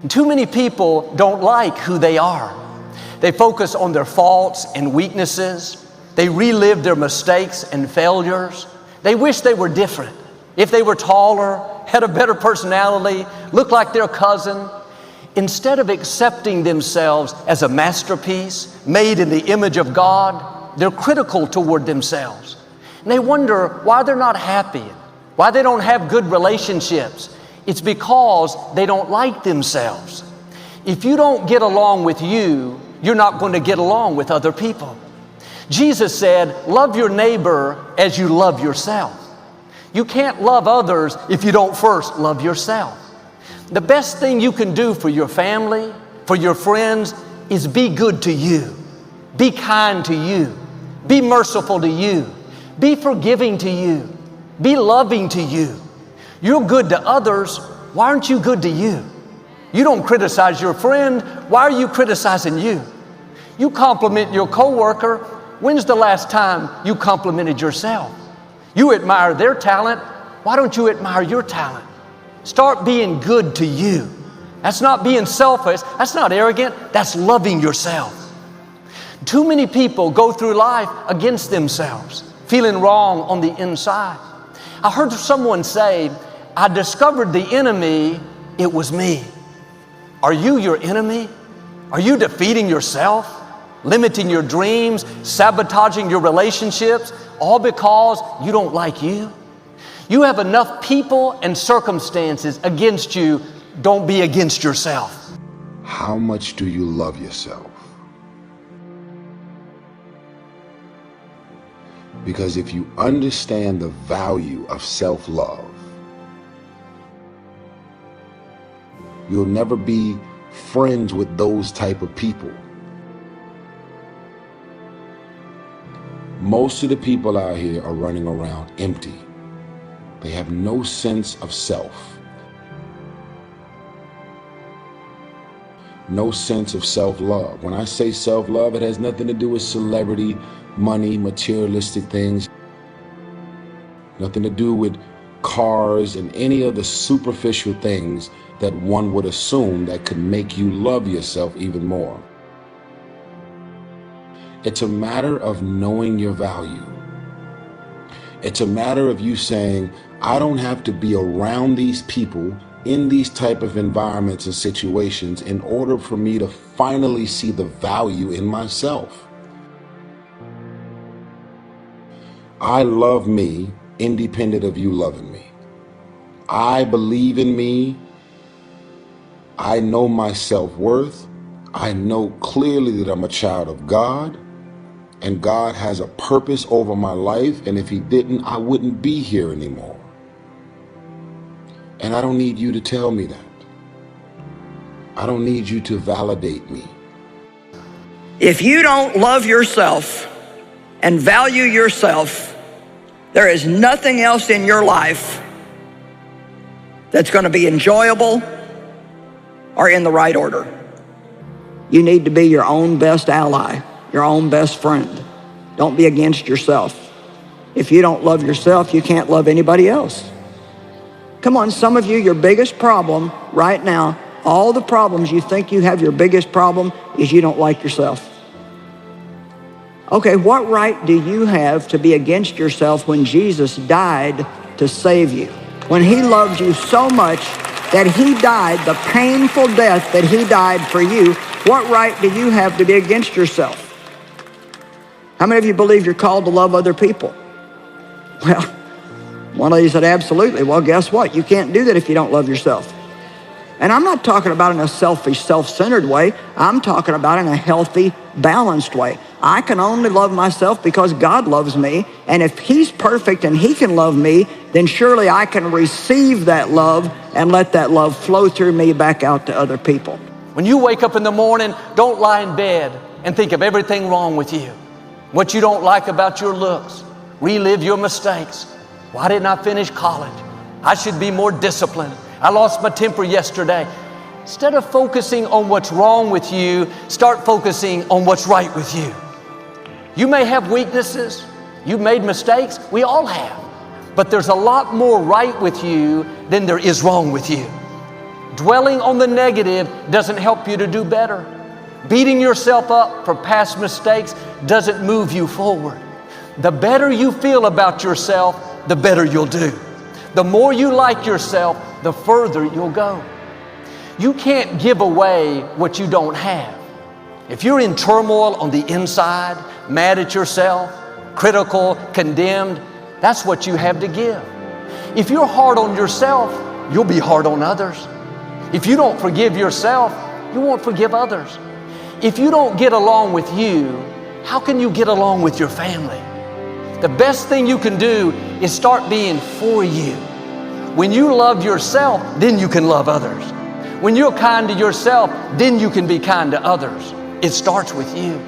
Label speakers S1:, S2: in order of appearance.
S1: Too many people don't like who they are. They focus on their faults and weaknesses. They relive their mistakes and failures. They wish they were different. If they were taller, had a better personality, looked like their cousin. Instead of accepting themselves as a masterpiece made in the image of God, they're critical toward themselves. And they wonder why they're not happy, why they don't have good relationships. It's because they don't like themselves. If you don't get along with you, you're not going to get along with other people. Jesus said, love your neighbor as you love yourself. You can't love others if you don't first love yourself. The best thing you can do for your family, for your friends, is be good to you. Be kind to you. Be merciful to you. Be forgiving to you. Be loving to you. You're good to others. Why aren't you good to you? You don't criticize your friend. Why are you criticizing you? You compliment your coworker. When's the last time you complimented yourself? You admire their talent. Why don't you admire your talent? Start being good to you. That's not being selfish. That's not arrogant. That's loving yourself. Too many people go through life against themselves, feeling wrong on the inside. I heard someone say, I discovered the enemy, it was me. Are you your enemy? Are you defeating yourself, limiting your dreams, sabotaging your relationships, all because you don't like you? You have enough people and circumstances against you. Don't be against yourself.
S2: How much do you love yourself? Because if you understand the value of self-love, you'll never be friends with those type of people. Most of the people out here are running around empty. They have no sense of self. No sense of self-love. When I say self-love, it has nothing to do with celebrity, money, materialistic things. Nothing to do with cars and any of the superficial things that one would assume that could make you love yourself even more. It's a matter of knowing your value. It's a matter of you saying, I don't have to be around these people in these type of environments and situations in order for me to finally see the value in myself. I love me independent of you loving me. I believe in me. I know my self-worth. I know clearly that I'm a child of God, and God has a purpose over my life, and if He didn't, I wouldn't be here anymore. And I don't need you to tell me that. I don't need you to validate me.
S3: If you don't love yourself and value yourself, there is nothing else in your life that's going to be enjoyable or in the right order. You need to be your own best ally, your own best friend. Don't be against yourself. If you don't love yourself, you can't love anybody else. Come on, some of you, your biggest problem right now, all the problems you think you have, your biggest problem is you don't like yourself. Okay, what right do you have to be against yourself when Jesus died to save you? When He loves you so much that He died, the painful death that He died for you, what right do you have to be against yourself? How many of you believe you're called to love other people? Well, one lady said, absolutely. Well, guess what? You can't do that if you don't love yourself. And I'm not talking about in a selfish, self-centered way. I'm talking about in a healthy, balanced way. I can only love myself because God loves me. And if He's perfect and He can love me, then surely I can receive that love and let that love flow through me back out to other people.
S1: When you wake up in the morning, don't lie in bed and think of everything wrong with you. What you don't like about your looks. Relive your mistakes. Why didn't I finish college? I should be more disciplined. I lost my temper yesterday. Instead of focusing on what's wrong with you, start focusing on what's right with you. You may have weaknesses. You've made mistakes. We all have. But there's a lot more right with you than there is wrong with you. Dwelling on the negative doesn't help you to do better. Beating yourself up for past mistakes doesn't move you forward. The better you feel about yourself, the better you'll do. The more you like yourself, the further you'll go. You can't give away what you don't have. If you're in turmoil on the inside, mad at yourself, critical, condemned, that's what you have to give. If you're hard on yourself, you'll be hard on others. If you don't forgive yourself, you won't forgive others. If you don't get along with you, how can you get along with your family? The best thing you can do is start being for you. When you love yourself, then you can love others. When you're kind to yourself, then you can be kind to others. It starts with you.